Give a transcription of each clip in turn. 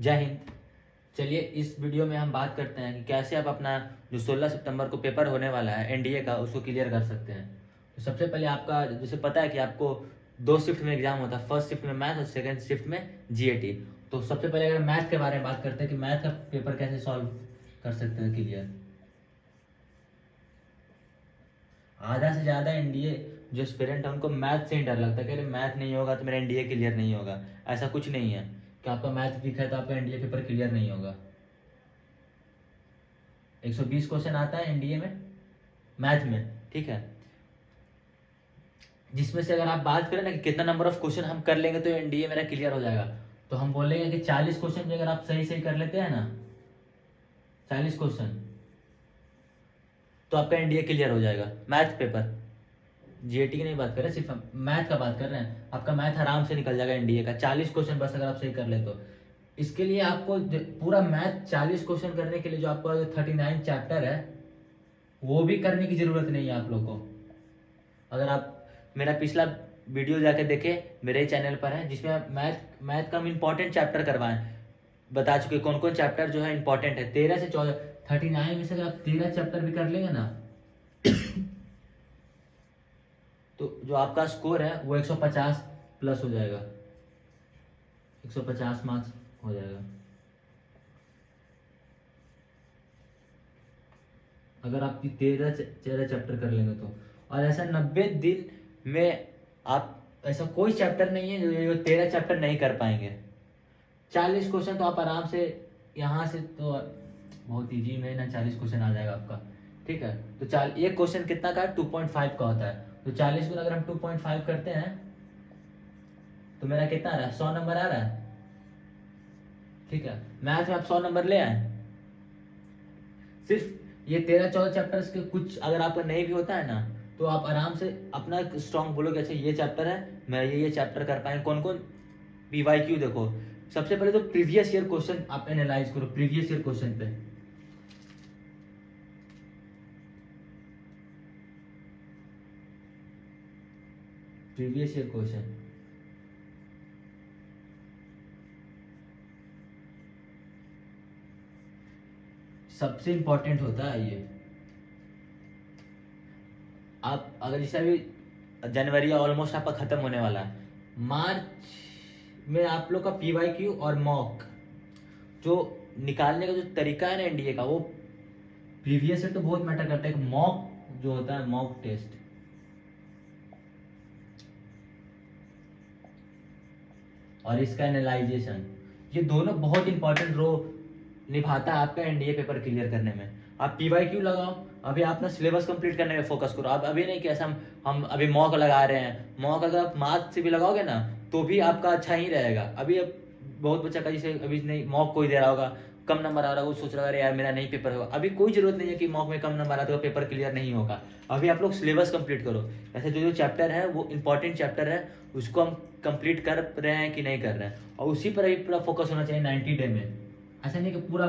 जय हिंद। चलिए इस वीडियो में हम बात करते हैं कि कैसे आप अपना जो 16 सितंबर को पेपर होने वाला है एनडीए का उसको क्लियर कर सकते हैं। तो सबसे पहले आपका जैसे पता है कि आपको 2 शिफ्ट में एग्जाम होता है, फर्स्ट शिफ्ट में मैथ और सेकंड शिफ्ट में जीएटी। तो सबसे पहले अगर मैथ के बारे में बात करते हैं कि मैथ का पेपर कैसे सॉल्व कर सकते हैं क्लियर। आधा से ज़्यादा एनडीए जो एस्पिरेंट है उनको मैथ से ही डर लगता है कि अरे मैथ नहीं होगा तो मेरा एनडीए क्लियर नहीं होगा। ऐसा कुछ नहीं है कि आपका मैथ वीक है तो आपका एनडीए पेपर क्लियर नहीं होगा। 120 क्वेश्चन आता है एनडीए में मैथ में, ठीक है, जिसमें से अगर आप बात करें ना कि कितना नंबर ऑफ क्वेश्चन हम कर लेंगे तो एनडीए मेरा क्लियर हो जाएगा, तो हम बोलेंगे कि 40 क्वेश्चन भी अगर आप सही सही कर लेते हैं ना, 40 क्वेश्चन, तो आपका एनडीए क्लियर हो जाएगा। मैथ पेपर, जीएटी की नहीं बात कर रहे, सिर्फ मैथ का बात कर रहे हैं। आपका मैथ आराम से निकल जाएगा एनडीए का, 40 क्वेश्चन बस अगर आप सही कर ले तो। इसके लिए आपको पूरा मैथ 40 क्वेश्चन करने के लिए जो आपका 39 चैप्टर है वो भी करने की जरूरत नहीं है आप लोग को। अगर आप मेरा पिछला वीडियो जाके देखें, मेरे चैनल पर है, जिसमें मैथ का हम इंपॉर्टेंट चैप्टर करवाएं, बता चुके कौन कौन चैप्टर जो है इंपॉर्टेंट है। 13 से 14, 39 में से अगर आप 13 चैप्टर भी कर लेंगे ना तो जो आपका स्कोर है वो 150 प्लस हो जाएगा, 150 मार्क्स हो जाएगा अगर आप 13 चैप्टर कर लेंगे तो। और ऐसा 90 दिन में आप, ऐसा कोई चैप्टर नहीं है जो 13 चैप्टर नहीं कर पाएंगे। 40 क्वेश्चन तो आप आराम से यहाँ से तो बहुत ईजी में ना 40 क्वेश्चन आ जाएगा आपका, ठीक है। तो एक क्वेश्चन कितना का है, 2.5 का होता है, तो 40 को अगर हम 2.5 करते हैं तो मेरा कितना आ रहा है, 100 नंबर आ रहा है, ठीक है। मैथ में आप 100 नंबर ले आए। सिर्फ ये 13-14 चैप्टर्स के कुछ अगर आपका नहीं भी होता है ना तो आप आराम से अपना स्ट्रॉन्ग बोलोगे, अच्छा ये चैप्टर है, मैं ये चैप्टर कर पाए। कौन कौन पीवाईक्यू देखो, सबसे पहले तो प्रीवियस ईयर क्वेश्चन आप एनालाइज करो। प्रीवियस ईयर क्वेश्चन पे प्रीवियस ईयर क्वेश्चन सबसे इंपॉर्टेंट होता है ये। आप अगर जैसे अभी जनवरी ऑलमोस्ट आपका खत्म होने वाला है, मार्च में आप लोग का पीवाईक्यू और मॉक जो निकालने का जो तरीका है ना एनडीए का, वो प्रीवियस से तो बहुत मैटर करता है। मॉक जो होता है, मॉक टेस्ट, और इसका एनालाइजेशन, ये दोनों बहुत इंपॉर्टेंट रोल निभाता है आपका एनडीए पेपर क्लियर करने में। आप पीवाईक्यू लगाओ, अभी आप ना सिलेबस कंप्लीट करने में फोकस करो। आप अभी नहीं कि ऐसा हम अभी मॉक लगा रहे हैं, मॉक अगर आप मार्क्स से भी लगाओगे ना तो भी आपका अच्छा ही रहेगा। अभी अब बहुत बच्चा का जैसे अभी नहीं मॉक कोई दे रहा होगा, कम नंबर आ रहा है, वो सोच रहा है यार मेरा नहीं पेपर होगा। अभी कोई जरूरत नहीं है कि मॉक में कम नंबर आता है तो पेपर क्लियर नहीं होगा। अभी आप लोग सिलेबस कंप्लीट करो। ऐसे जो जो चैप्टर है वो इंपॉर्टेंट चैप्टर है, उसको हम कंप्लीट कर रहे हैं कि नहीं कर रहे हैं, और उसी पर ही पूरा फोकस होना चाहिए 90 डे में। ऐसा नहीं कि पूरा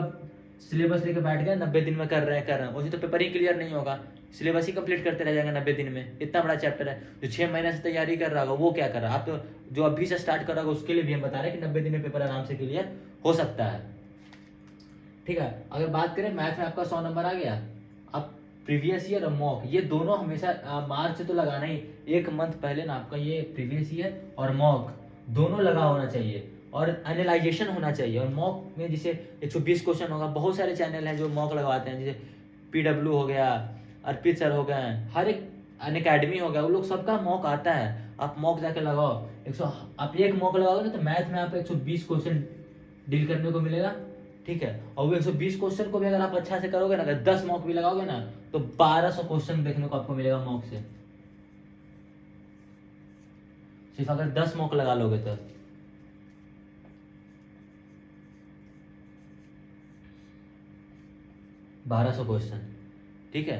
सिलेबस लेके बैठ गए 90 दिन में कर रहे हैं उसी तो पेपर ही क्लियर नहीं होगा। सिलेबस ही कंप्लीट करते रह जाएंगे 90 दिन में। इतना बड़ा चैप्टर है, जो 6 महीने से तैयारी कर रहा होगा वो क्या कर रहा है। आप तो जो अभी से स्टार्ट कर रहा होगा उसके लिए भी हम बता रहे हैं कि 90 दिन में पेपर आराम से क्लियर हो सकता है, ठीक है। अगर बात करें मैथ में आपका 100 नंबर आ गया, अब प्रीवियस ईयर और मॉक ये दोनों हमेशा मार्च से तो लगाना ही, एक मंथ पहले ना आपका ये प्रीवियस ईयर और मॉक दोनों लगा होना चाहिए, और एनालाइजेशन होना चाहिए। और मॉक में जैसे 120 क्वेश्चन होगा, बहुत सारे चैनल हैं जो मॉक लगवाते हैं, जैसे पीडब्ल्यू हो गया, अर्पित सर हो गए, हर एक अनअकैडमी हो गया, वो लोग सबका मॉक आता है। आप मॉक जाके लगाओ, आप एक मॉक लगाओगे ना तो मैथ में आपको 120 क्वेश्चन डील करने को मिलेगा, ठीक है। और वो 120 क्वेश्चन को भी अगर आप अच्छा से करोगे ना, अगर 10 मॉक भी लगाओगे ना तो 1200 क्वेश्चन देखने को आपको मिलेगा मॉक से, सिर्फ अगर 10 मॉक लगा लोगे तो। बारह सौ क्वेश्चन, ठीक है।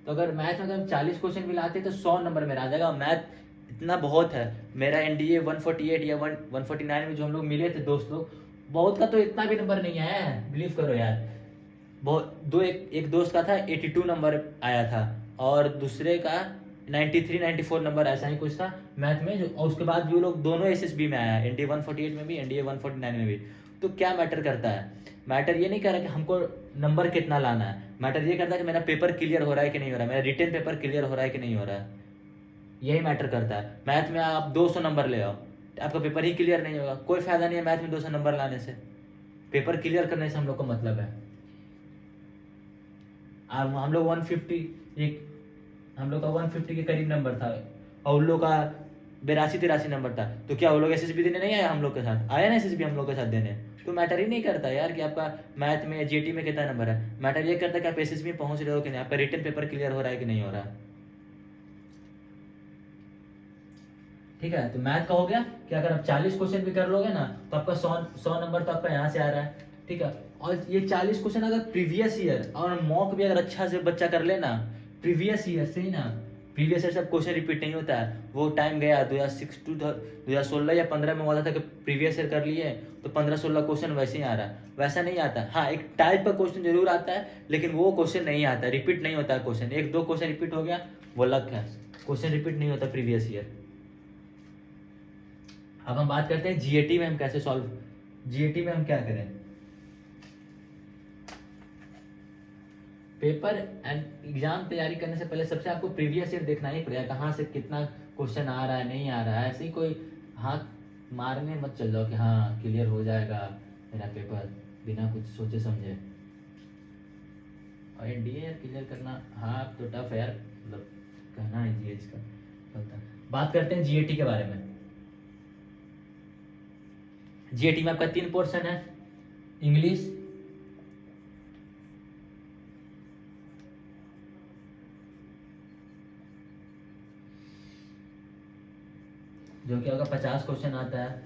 तो अगर मैथ में अगर 40 क्वेश्चन भी लाते तो 100 नंबर मेरा आ जाएगा। मैथ इतना बहुत है। मेरा एनडीए 148 या 149 में जो हम लोग मिले थे दोस्त लोग, बहुत का तो इतना भी नंबर नहीं आया है, बिलीव करो यार। बहुत एक दोस्त का था 82 नंबर आया था, और दूसरे का 93-94 नंबर ऐसा ही कुछ था मैथ में जो, और उसके बाद भी वो लोग दोनों एसएसबी में आया, एनडीए 148 में भी, एनडीए 149 में भी। तो क्या मैटर करता है? मैटर ये नहीं कर रहा कि हमको नंबर कितना लाना है, मैटर ये करता है कि मेरा पेपर क्लियर हो रहा है कि नहीं हो रहा है, मेरा रिटन पेपर क्लियर हो रहा है कि नहीं हो रहा है, यही मैटर करता है। मैथ में आप 200 नंबर ले आओ, आपका पेपर ही क्लियर नहीं होगा, कोई फायदा नहीं है मैथ में 200 नंबर लाने से। पेपर क्लियर करने से हम लोग को मतलब है। हम लोग 150, एक हम लोग का 150 के करीब नंबर था और उन लोग का 82-83 नंबर था, तो क्या वो लोग एसएसबी देने नहीं आया हम लोग के साथ? आया ना एसएसबी हम लोग के साथ देने। तो मैटर ही नहीं करता यार कि आपका मैथ में जीटी में कितना नंबर है, मैटर ये करता है कि आप एसएसबी में पहुंच रहे हो कि नहीं, आपका रिटन पेपर क्लियर हो रहा है कि नहीं हो रहा है। ठीक है, तो मैथ का हो गया कि अगर आप 40 क्वेश्चन भी कर लोगे ना तो आपका 100 नंबर तो आपका यहाँ से आ रहा है। ठीक है, और ये 40 क्वेश्चन अगर प्रीवियस ईयर और मॉक भी अगर अच्छा से बच्चा कर लेना प्रीवियस ईयर से ही ना, प्रीवियस ईयर से क्वेश्चन रिपीट नहीं होता है। वो टाइम गया 2016 या 15 में हुआ था कि प्रीवियस ईयर कर लिए तो 15-16 क्वेश्चन वैसे ही आ रहा है, वैसा नहीं आता। हाँ, एक टाइप का क्वेश्चन जरूर आता है लेकिन वो क्वेश्चन नहीं आता, रिपीट नहीं होता है क्वेश्चन। 1-2 क्वेश्चन रिपीट हो गया वो अलग है, क्वेश्चन रिपीट नहीं होता प्रीवियस ईयर। अब हम बात करते हैं जीएटी में हम कैसे सॉल्व, जीएटी में हम क्या करें। पेपर एंड एग्जाम तैयारी करने से पहले सबसे आपको प्रीवियस ईयर देखना ही पड़ेगा, कहाँ से कितना क्वेश्चन आ रहा है नहीं आ रहा है। ऐसे ही कोई हाथ मारने मत चल जाओ कि हाँ क्लियर हो जाएगा मेरा पेपर बिना कुछ सोचे समझे। और एनडीए क्लियर करना हाँ तो टफ है यार, मतलब कहना है जीएच का। बात करते हैं जीएटी के बारे में। जीएटी में आपका 3 पोर्शन है, इंग्लिश, जो कि आपका 50 क्वेश्चन आता है,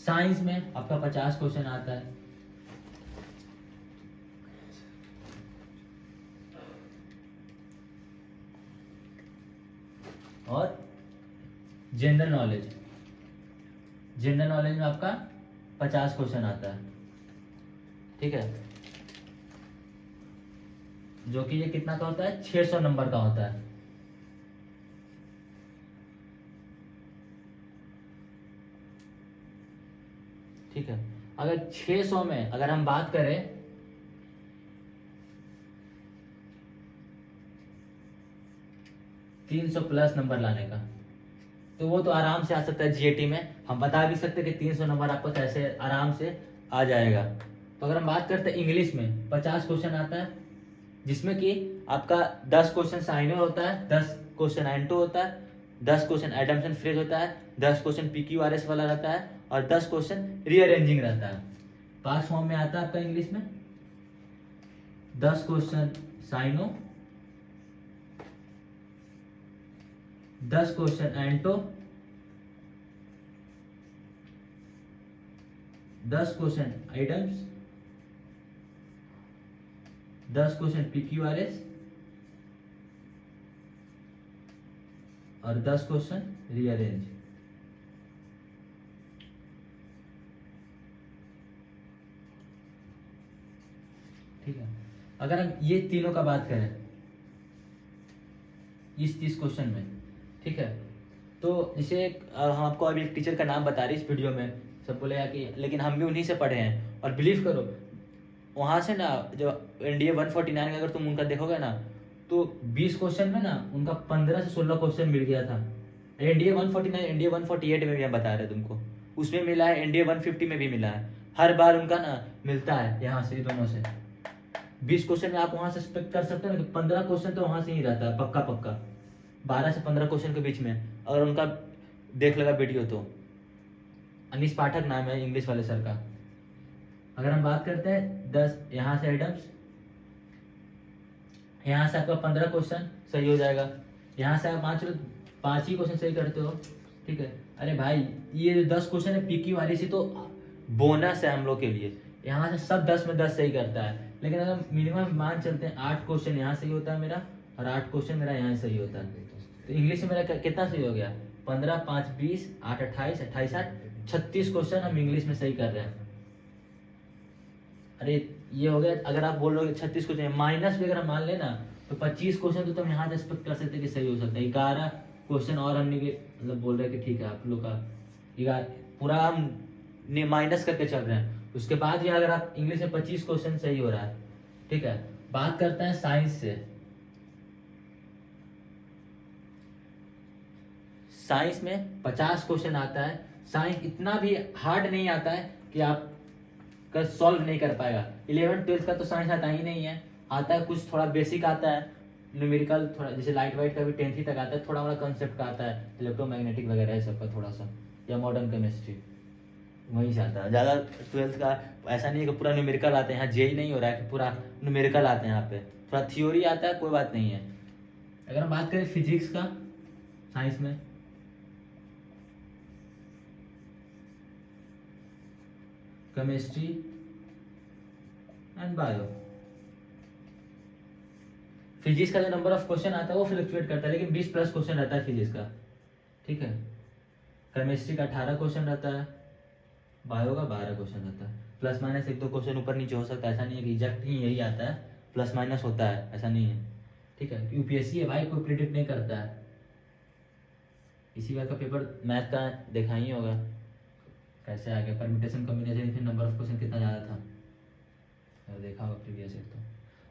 साइंस में आपका 50 क्वेश्चन आता है, और जनरल नॉलेज, जनरल नॉलेज में आपका 50 क्वेश्चन आता है। ठीक है, जो कि ये कितना का होता है, 600 नंबर का होता है। ठीक है, अगर 600 में अगर हम बात करें +300 नंबर लाने का, तो वो तो आराम से आ सकता है जीएटी में। हम बता भी सकते हैं कि 300 नंबर आपको कैसे आराम से आ जाएगा। तो अगर हम बात करते हैं इंग्लिश में 50 क्वेश्चन आता है, जिसमें कि आपका 10 क्वेश्चन साइनो होता है, 10 क्वेश्चन एंटो होता है, 10 क्वेश्चन एडम्स एंड फ्रेज होता है, 10 क्वेश्चन पीक्यूआरएस वाला रहता है और 10 क्वेश्चन रीअरेंजिंग रहता है। पास फॉर्म में आता है आपका इंग्लिश में 10 question synonyms, 10 question antonyms, 10 question idioms, 10 question PQRS और 10 क्वेश्चन रीअरेंज। ठीक है, अगर हम ये तीनों का बात करें इस 30 क्वेश्चन में, ठीक है, तो जैसे हम आपको अभी एक टीचर का नाम बता रहे इस वीडियो में, सब बोलेगा कि लेकिन हम भी उन्हीं से पढ़े हैं, और बिलीव करो वहाँ से ना जो एनडीए 149 का अगर तुम उनका देखोगे ना तो 20 क्वेश्चन में ना उनका 15 से 16 क्वेश्चन मिल गया था। एनडीए 149 एनडीए 148 में भी हम बता रहे हैं तुमको, उसमें मिला है, एनडीए 150 में भी मिला है, हर बार उनका ना मिलता है यहाँ से, दोनों से 20 क्वेश्चन में आप वहाँ से एक्सपेक्ट कर सकते हो ना कि 15 क्वेश्चन तो वहाँ से ही रहता है पक्का पक्का, 12 से 15 क्वेश्चन के बीच में। अगर उनका देख लेगा वीडियो तो, अनीश पाठक नाम है इंग्लिश वाले सर का। अगर हम बात करते हैं 10 यहाँ से आइटम्स, यहाँ से आपका 15 क्वेश्चन सही हो जाएगा, यहाँ से आप मान चलो 5 ही क्वेश्चन सही करते हो। ठीक है, अरे भाई ये 10 क्वेश्चन है पीक्यू वाली से तो बोनस है हम लोग के लिए, यहाँ से सब 10 में 10 सही करता है। लेकिन अगर मिनिमम मान चलते हैं 8 क्वेश्चन यहाँ सही होता है मेरा और 8 क्वेश्चन मेरा यहाँ सही होता है, तो इंग्लिश में मेरा कितना सही हो गया, 15 5 20 8 28 28 8 36 क्वेश्चन हम इंग्लिश में सही कर रहे हैं। अरे ये हो गया, अगर आप बोल रहे हो 36 क्वेश्चन माइनस भी अगर हम मान लेना तो 25 क्वेश्चन तो तुम यहाँ से एक्सपेक्ट कर सकते हैं कि सही हो सकता है। 11 क्वेश्चन और हमने मतलब बोल रहे हैं कि ठीक है आप लोग का पूरा हम माइनस करके चल रहे हैं, उसके बाद ये अगर आप इंग्लिश में 25 क्वेश्चन सही हो रहा है, ठीक है। बात करते हैं साइंस से। साइंस में 50 क्वेश्चन आता है। साइंस इतना भी हार्ड नहीं आता है कि आप का सॉल्व नहीं कर पाएगा। 11 12 का तो साइंस आता ही नहीं है, आता है कुछ थोड़ा बेसिक आता है, न्यूमेरिकल थोड़ा, जैसे लाइट वाइट का भी 10th ही तक आता है, थोड़ा मोड़ा कंसेप्ट का आता है, इलेक्ट्रोमैग्नेटिक वगैरह है सबका थोड़ा सा, या मॉडर्न केमिस्ट्री वहीं से आता है। ज़्यादा 12th का ऐसा नहीं है कि पूरा न्यूमेरिकल आते हैं, यहाँ जेई नहीं हो रहा है कि पूरा न्यूमेरिकल आते हैं, यहाँ पे थोड़ा थ्योरी आता है, कोई बात नहीं है। अगर हम बात करें फिजिक्स का, साइंस में केमिस्ट्री एंड बायो, फिजिक्स का जो नंबर ऑफ क्वेश्चन आता है वो फ्लक्चुएट करता है, लेकिन 20 प्लस क्वेश्चन रहता है फिजिक्स का, ठीक है। केमिस्ट्री का 18 क्वेश्चन रहता है, बायो का 12 क्वेश्चन रहता है। प्लस माइनस 1-2 क्वेश्चन ऊपर नीचे हो सकता है, ऐसा नहीं है कि एग्जैक्ट ही यही आता है, प्लस माइनस होता है, ऐसा नहीं है, ठीक है। यूपीएससी है भाई, कोई प्रिडिक्ट नहीं करता है। इसी बार का पेपर मैथ का देखा ही होगा कैसे आ गया, परम्यूटेशन कॉम्बिनेशन, फिर नंबर ऑफ क्वेश्चन कितना ज़्यादा था, देखा होगा प्रीवियस ईयर। तो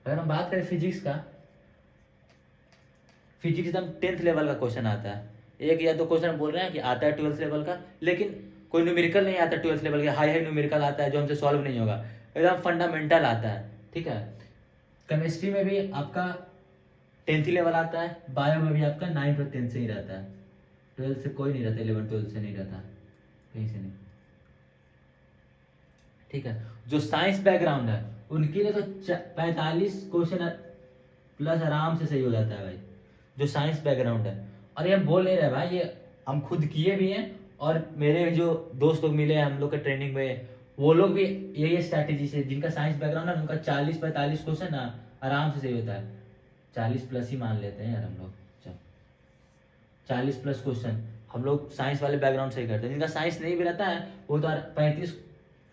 अगर हम बात करें फिजिक्स का, फिजिक्स एकदम 10th लेवल का क्वेश्चन आता है। 1 या 2 क्वेश्चन बोल रहे हैं कि आता है 12th लेवल का, लेकिन कोई न्यूमेरिकल नहीं आता 12th लेवल का, हाई न्यूमेरिकल आता है जो हमसे सॉल्व नहीं होगा, एकदम फंडामेंटल आता है, ठीक है। केमिस्ट्री में भी आपका 10th लेवल आता है, बायो में भी आपका 9th और 10th से ही रहता है, 12th से कोई नहीं रहता, 11 12 से नहीं रहता, कहीं से नहीं, ठीक है। जो साइंस बैकग्राउंड है उनके लिए तो 45 क्वेश्चन प्लस आराम से सही हो जाता है भाई, जो साइंस बैकग्राउंड है। और ये हम बोल नहीं रहे भाई, ये हम खुद किए भी हैं, और मेरे जो दोस्त लोग मिले हैं हम लोग के ट्रेनिंग में, वो लोग भी यही स्ट्रैटेजी से, जिनका साइंस बैकग्राउंड है उनका 40-45 क्वेश्चन ना आराम से सही होता है। 40 प्लस ही मान लेते हैं यार हम लोग, 40 प्लस क्वेश्चन हम लोग साइंस वाले बैकग्राउंड से ही करते हैं। जिनका साइंस नहीं भी रहता है वो तो 35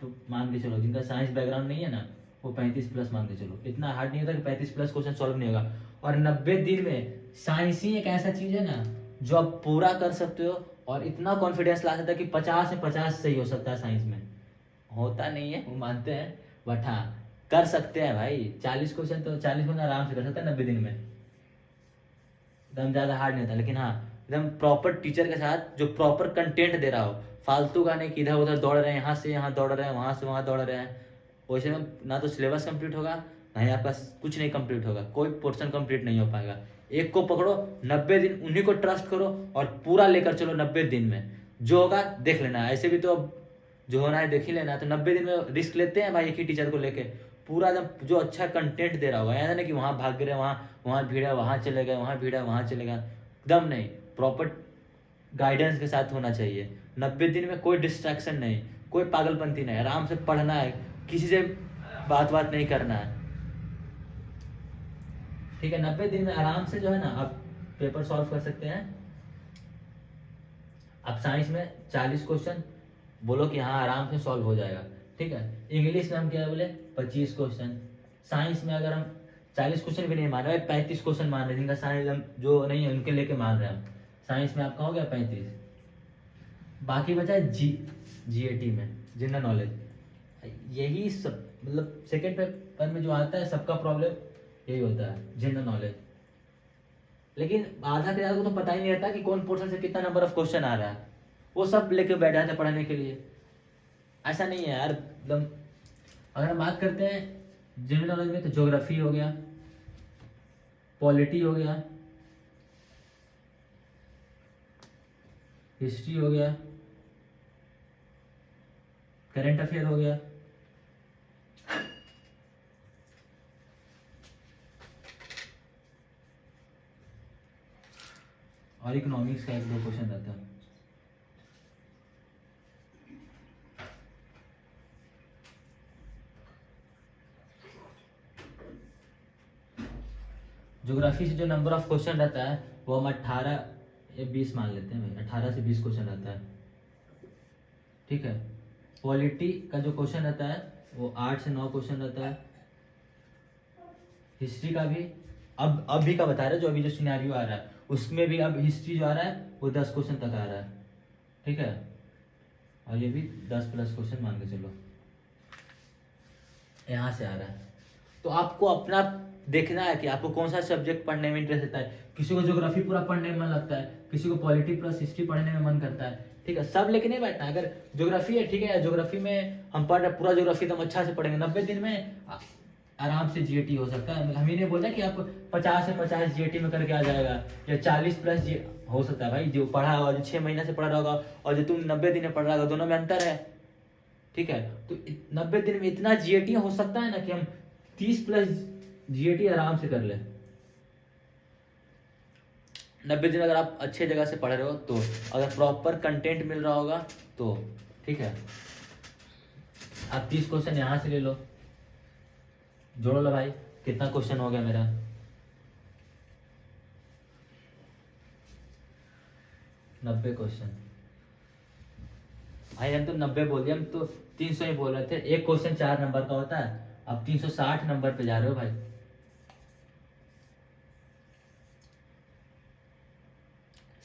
तो मान के चलो, जिनका साइंस बैकग्राउंड नहीं है ना वो 35 प्लस मान के चलो। इतना हार्ड नहीं होता कि 35 प्लस क्वेश्चन सॉल्व नहीं होगा। और 90 दिन में साइंस ही एक ऐसा चीज है ना जो आप पूरा कर सकते हो, और इतना कॉन्फिडेंस ला सकता है कि 50 में 50 सही हो सकता है। साइंस में होता नहीं है वो मानते हैं, बट हाँ कर सकते हैं भाई। 40 क्वेश्चन तो 40 में आराम से कर सकते हैं 90 दिन में, एकदम ज्यादा हार्ड नहीं होता। लेकिन हाँ एकदम प्रॉपर टीचर के साथ जो प्रॉपर कंटेंट दे रहा हो, फालतू का नहीं कि इधर उधर दौड़ रहे हैं, यहाँ से यहाँ दौड़ रहे हैं, वहां से वहां दौड़ रहे हैं, वैसे में ना तो सिलेबस कंप्लीट होगा, ना ही आपका कुछ नहीं कंप्लीट होगा, कोई पोर्शन कंप्लीट नहीं हो पाएगा। एक को पकड़ो 90 दिन, उन्हीं को ट्रस्ट करो और पूरा लेकर चलो 90 दिन में, जो होगा देख लेना। ऐसे भी तो अब जो होना है देख ही लेना, तो 90 दिन में रिस्क लेते हैं भाई एक ही टीचर को लेके, पूरा एकदम जो अच्छा कंटेंट दे रहा होगा, ऐसा नहीं कि वहाँ भाग गए, वहाँ भीड़ है वहाँ चले गए, वहाँ भीड़ है वहाँ चले गए, एकदम नहीं, प्रॉपर गाइडेंस के साथ होना चाहिए। 90 दिन में कोई डिस्ट्रैक्शन नहीं, कोई पागलपंती नहीं, आराम से पढ़ना है, किसी से बात नहीं करना है, ठीक है। 90 दिन में आराम से जो है ना आप पेपर सॉल्व कर सकते हैं। आप साइंस में 40 क्वेश्चन बोलो कि हाँ आराम से सॉल्व हो जाएगा, ठीक है। इंग्लिश में हम क्या बोले 25 क्वेश्चन, साइंस में अगर हम 40 क्वेश्चन भी नहीं मान रहे, 35 क्वेश्चन मान रहे, जिनका साइंस हम जो नहीं है उनके लेके मान रहे हैं हम, साइंस में आपका हो गया 35। बाकी बचा है जीएटी में जनरल नॉलेज, यही सब मतलब सेकेंड पेपर में जो आता है सबका प्रॉब्लम यही होता है, जनरल नॉलेज। लेकिन आधा के ज्यादा को तो पता ही नहीं रहता कि कौन पोर्शन से कितना नंबर ऑफ क्वेश्चन आ रहा है, वो सब लेके बैठ जाते हैं पढ़ने के लिए। ऐसा नहीं है यार, एकदम अगर हम बात करते हैं जनरल नॉलेज में तो ज्योग्राफी हो गया, पॉलिटी हो गया, हिस्ट्री हो गया, करंट अफेयर हो गया, और इकोनॉमिक्स का 1-2 क्वेश्चन रहता है। ज्योग्राफी से जो नंबर ऑफ क्वेश्चन रहता है वो हम 18 या 20 मान लेते हैं भाई, 18 से 20 क्वेश्चन रहता है, ठीक है। पॉलिटी का जो क्वेश्चन रहता है वो 8 से 9 क्वेश्चन रहता है। हिस्ट्री का भी अब भी का बता रहा है, जो अभी जो सिनेरियो आ रहा है उसमें भी अब हिस्ट्री जो आ रहा है वो 10 क्वेश्चन तक आ रहा है, ठीक है। और ये भी 10 प्लस क्वेश्चन मान के चलो। यहाँ से आ रहा है। तो आपको अपना देखना है कि आपको कौन सा सब्जेक्ट पढ़ने में इंटरेस्ट रहता है। किसी को ज्योग्राफी पूरा पढ़ने में मन लगता है, किसी को पॉलिटी प्लस हिस्ट्री पढ़ने में मन करता है, ठीक है। सब लेके नहीं बैठना है। अगर ज्योग्राफी है, ठीक है, ज्योग्राफी में हम पढ़ रहे पूरा ज्योग्राफी एकदम अच्छा से पढ़ेंगे, 90 दिन में आराम से जीएटी हो सकता है। हम ही नहीं बोल रहे कि आप 50 से 50 जीएटी में करके आ जाएगा, या 40 प्लस जी हो सकता है। भाई जो पढ़ा होगा, जो 6 महीना से पढ़ रहा होगा, और जो तुम 90 दिन में पढ़ रहा होगा, दोनों में अंतर है, ठीक है। तो 90 दिन में इतना जीएटी हो सकता है ना कि हम 30 प्लस जीएटी आराम से कर ले। 90 दिन अगर आप अच्छे जगह से पढ़ रहे हो तो, अगर प्रॉपर कंटेंट मिल रहा होगा तो, ठीक है। आप 30 क्वेश्चन यहां से ले लो, जोड़ लो भाई, कितना क्वेश्चन हो गया मेरा? 90 क्वेश्चन। भाई हम तो 90 बोल दिया, हम तो 300 ही बोल रहे थे। एक क्वेश्चन 4 नंबर का होता है, अब 360 नंबर पे जा रहे हो भाई।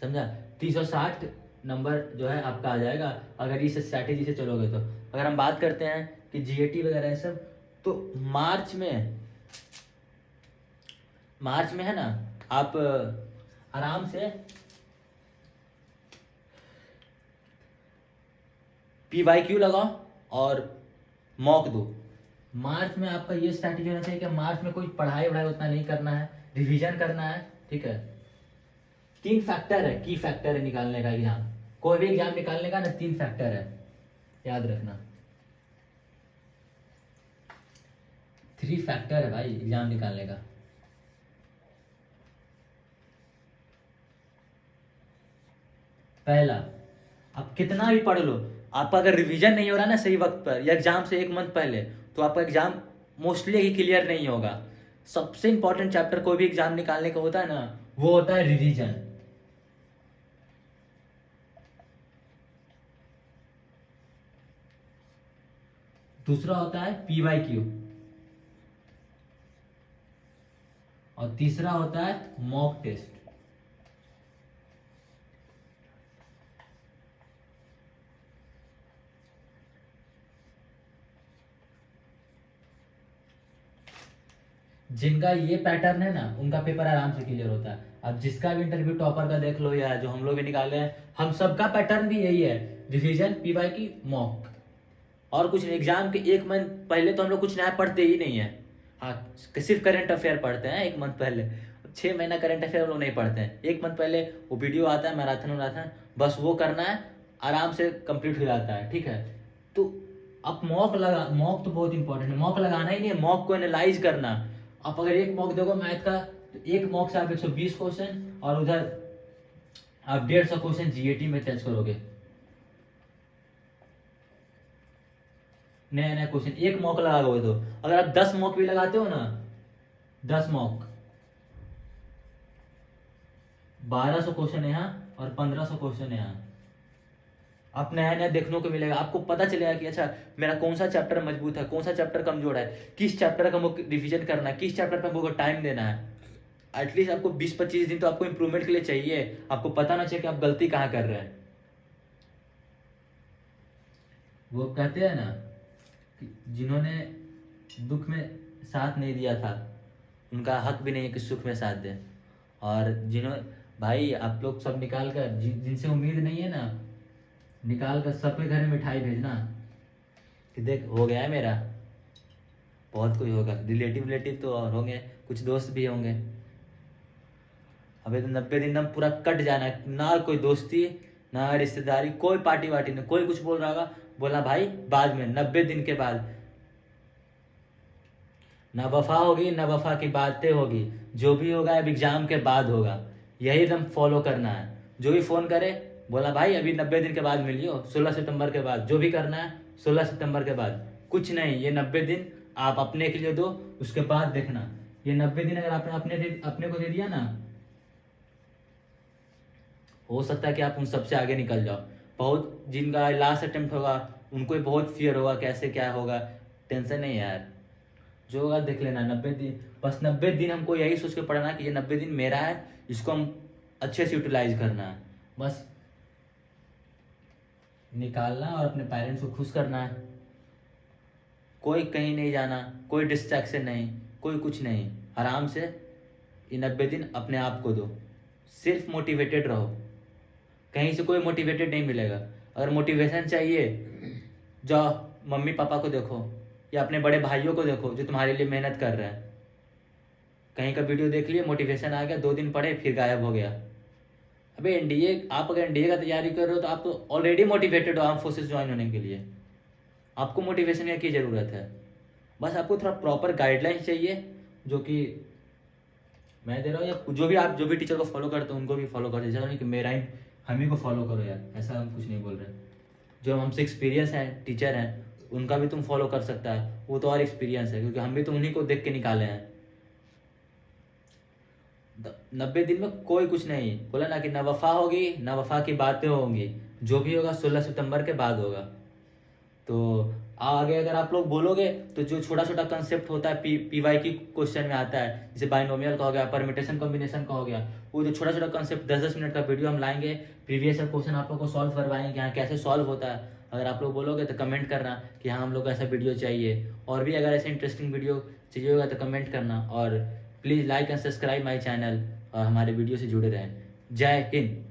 समझा? 360 नंबर जो है आपका आ जाएगा अगर इस स्ट्रैटेजी से चलोगे तो। अगर हम बात करते हैं कि जीएटी वगैरह है सब, तो मार्च में है ना, आप आराम से पीवाईक्यू लगाओ और मॉक दो। मार्च में आपका ये स्ट्रैटेजी होना चाहिए कि मार्च में कोई पढ़ाई वढ़ाई उतना नहीं करना है, रिवीजन करना है, ठीक है। 3 फैक्टर है, की फैक्टर है निकालने का एग्जाम। कोई भी एग्जाम निकालने का ना 3 फैक्टर है, याद रखना। 3 फैक्टर है भाई एग्जाम निकालने का। पहला, आप कितना भी पढ़ लो, आपका अगर रिवीजन नहीं हो रहा ना सही वक्त पर, या एग्जाम से 1 मंथ पहले, तो आपका एग्जाम मोस्टली ही क्लियर नहीं होगा। सबसे इंपॉर्टेंट चैप्टर कोई भी एग्जाम निकालने का होता है ना, वो होता है रिवीजन। दूसरा होता है पीवाईक्यू, और तीसरा होता है मॉक टेस्ट। जिनका ये पैटर्न है ना, उनका पेपर आराम से क्लियर होता है। अब जिसका भी इंटरव्यू टॉपर का देख लो, या जो हम लोग भी निकाले हैं, हम सबका पैटर्न भी यही है, रिवीजन, पीवाईक्यू, मॉक, और कुछ नहीं। एग्जाम के 1 मंथ पहले तो हम लोग कुछ नया पढ़ते ही नहीं है। हाँ, सिर्फ करंट अफेयर पढ़ते हैं 1 मंथ पहले। 6 महीना करंट अफेयर हम लोग नहीं पढ़ते हैं। 1 मंथ पहले वो वीडियो आता है मैराथन, बस वो करना है, आराम से कंप्लीट हो जाता है, ठीक है। तो आप मॉक तो बहुत इंपॉर्टेंट है। मॉक लगाना ही नहीं है, मॉक को एनालाइज करना। आप अगर एक मॉक देखो मैथ का, तो एक मॉक से आप 120 क्वेश्चन, और उधर आप 150 क्वेश्चन जीएटी में टच करोगे। नया नया क्वेश्चन एक मॉक लगाओगे तो। अगर आप 10 मॉक भी लगाते हो ना, 10 मॉक, 1200 क्वेश्चन यहाँ और 1500 क्वेश्चन यहाँ, आप नया नया देखने को मिलेगा। आपको पता चलेगा कि अच्छा मेरा कौन सा चैप्टर मजबूत है, कौन सा चैप्टर कमजोर है, किस चैप्टर का हमको रिवीजन करना है, किस चैप्टर पर हमको टाइम देना है। एटलीस्ट आपको 20-25 दिन तो आपको इंप्रूवमेंट के लिए चाहिए। आपको पता ना चाहिए कि आप गलती कहाँ कर रहे हैं। वो कहते हैं ना कि जिन्होंने दुख में साथ नहीं दिया था, उनका हक भी नहीं है कि सुख में साथ दें। और भाई आप लोग सब निकाल कर, जिनसे उम्मीद नहीं है ना, निकाल कर सबके घर में मिठाई भेजना कि देख हो गया है मेरा। बहुत कोई होगा, रिलेटिव तो और होंगे, कुछ दोस्त भी होंगे। अबे तो 90 दिन हम पूरा कट जाना है, ना कोई दोस्ती, ना रिश्तेदारी, कोई पार्टी वार्टी नहीं। कोई कुछ बोल रहा होगा, बोला भाई बाद में, 90 दिन के बाद। ना वफा होगी, ना वफा की बातें होगी, जो भी होगा अब एग्जाम के बाद होगा। यही एकदम फॉलो करना है। जो भी फोन करे, बोला भाई अभी 90 दिन के बाद मिलियो, 16 सितंबर के बाद जो भी करना है 16 सितंबर के बाद। कुछ नहीं, ये 90 दिन आप अपने के लिए दो, उसके बाद देखना। ये 90 दिन अगर आपने अपने को दे दिया ना, हो सकता है कि आप उन सबसे आगे निकल जाओ। बहुत जिनका लास्ट अटेम्प्ट होगा उनको भी बहुत फियर होगा, कैसे क्या होगा। टेंशन नहीं यार, जो होगा देख लेना। 90 दिन, बस 90 दिन हमको यही सोच के पढ़ना कि ये 90 दिन मेरा है, इसको हम अच्छे से यूटिलाइज करना है। बस निकालना और अपने पेरेंट्स को खुश करना है। कोई कहीं नहीं जाना, कोई डिस्ट्रैक्शन नहीं, कोई कुछ नहीं, आराम से ये 90 दिन अपने आप को दो, सिर्फ मोटिवेटेड रहो, कहीं से कोई मोटिवेटेड नहीं मिलेगा। अगर मोटिवेशन चाहिए, जाओ मम्मी पापा को देखो या अपने बड़े भाइयों को देखो जो तुम्हारे लिए मेहनत कर रहे हैं। कहीं का वीडियो देख लिए, मोटिवेशन आ गया, 2 दिन पढ़े फिर गायब हो गया। अबे एनडीए, आप अगर एनडीए का तैयारी कर रहे हो तो आप तो ऑलरेडी मोटिवेटेड हो आर्म फोर्सेस ज्वाइन होने के लिए, आपको मोटिवेशन की ज़रूरत है। बस आपको थोड़ा प्रॉपर गाइडलाइंस चाहिए, जो कि मैं दे रहा हूँ, या जो भी आप जो भी टीचर को फॉलो करते हो उनको भी फॉलो करो। ऐसा नहीं कि मेरा ही हम ही को फॉलो करो यार, ऐसा हम कुछ नहीं बोल रहे। जो हमसे एक्सपीरियंस हैं टीचर हैं उनका भी तुम फॉलो कर सकता है, वो तो और एक्सपीरियंस है, क्योंकि हम भी तो उन्हीं को देख के निकाले हैं। 90 दिन में कोई कुछ नहीं बोला ना कि ना वफा होगी ना वफा की बातें होंगी, जो भी होगा 16 सितंबर के बाद होगा। तो आगे अगर आप लोग बोलोगे तो जो छोटा छोटा कंसेप्ट होता है पीवाई की क्वेश्चन में आता है, जैसे बाइनोमियल का हो गया, परमिटेशन कॉम्बिनेशन का हो गया, वो जो छोटा छोटा कंसेप्ट 10-10 मिनट का वीडियो हम लाएंगे, प्रीवियस क्वेश्चन आप लोग को सॉल्व करवाएंगे, यहाँ कैसे सॉल्व होता है। अगर आप लोग बोलोगे तो कमेंट करना कि हाँ हम लोग को ऐसा वीडियो चाहिए, और भी अगर ऐसे इंटरेस्टिंग वीडियो चाहिए होगा तो कमेंट करना, और please like and subscribe my channel और हमारे वीडियो से जुड़े रहें। जय हिंद।